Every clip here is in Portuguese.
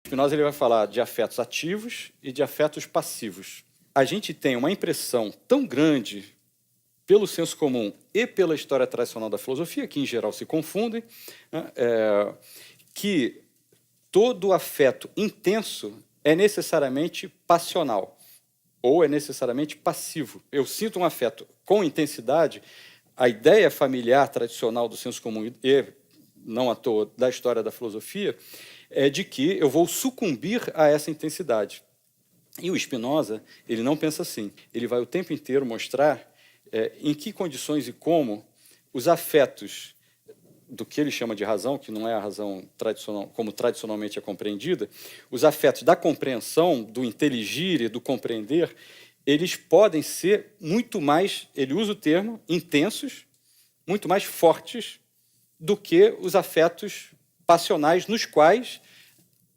Spinoza ele vai falar de afetos ativos e de afetos passivos. A gente tem uma impressão tão grande pelo senso comum e pela história tradicional da filosofia, que em geral se confundem, né, que todo afeto intenso é necessariamente passional ou é necessariamente passivo. Eu sinto um afeto com intensidade, a ideia familiar tradicional do senso comum e, não à toa, da história da filosofia, é de que eu vou sucumbir a essa intensidade. E o Spinoza, ele não pensa assim. Ele vai o tempo inteiro mostrar em que condições e como os afetos do que ele chama de razão, que não é a razão tradicional, como tradicionalmente é compreendida, os afetos da compreensão, do inteligir e do compreender, eles podem ser muito mais, ele usa o termo, intensos, muito mais fortes do que os afetos passionais, nos quais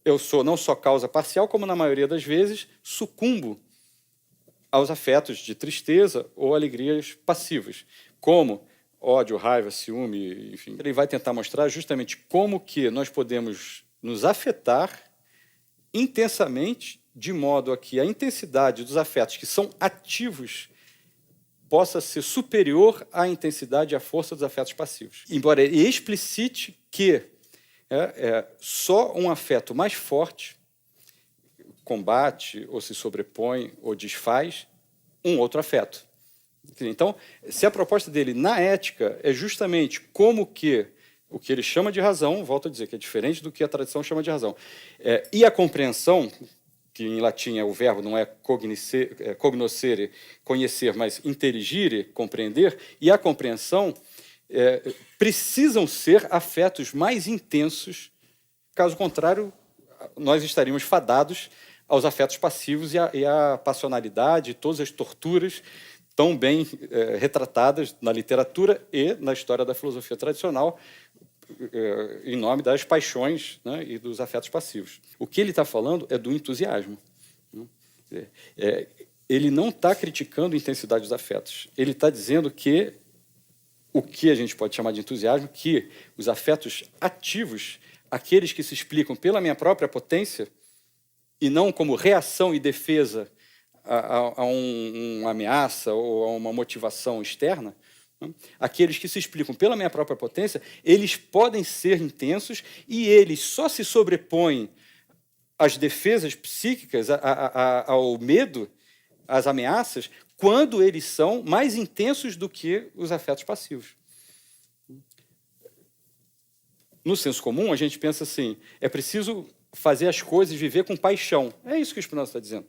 eu sou não só causa parcial, como na maioria das vezes sucumbo aos afetos de tristeza ou alegrias passivas, como ódio, raiva, ciúme, enfim. Ele vai tentar mostrar justamente como que nós podemos nos afetar intensamente, de modo a que a intensidade dos afetos que são ativos possa ser superior à intensidade e à força dos afetos passivos. Embora ele explicite que só um afeto mais forte combate, ou se sobrepõe, ou desfaz um outro afeto. Então, se a proposta dele na ética é justamente como que o que ele chama de razão, volto a dizer que é diferente do que a tradição chama de razão, e a compreensão, que em latim o verbo não é cognoscere, conhecer, mas inteligire, compreender, e a compreensão precisam ser afetos mais intensos, caso contrário, nós estaríamos fadados aos afetos passivos e à passionalidade, todas as torturas tão bem retratadas na literatura e na história da filosofia tradicional, em nome das paixões, né, e dos afetos passivos. O que ele está falando é do entusiasmo. Ele não está criticando a intensidade dos afetos. Ele está dizendo que o que a gente pode chamar de entusiasmo, que os afetos ativos, aqueles que se explicam pela minha própria potência, e não como reação e defesa a uma ameaça ou a uma motivação externa, né? Aqueles que se explicam pela minha própria potência, eles podem ser intensos e eles só se sobrepõem às defesas psíquicas, ao medo, às ameaças, quando eles são mais intensos do que os afetos passivos. No senso comum, a gente pensa assim, é preciso fazer as coisas, viver com paixão. É isso que o Spinoza está dizendo.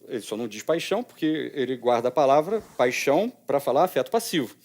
Ele só não diz paixão porque ele guarda a palavra paixão para falar afeto passivo.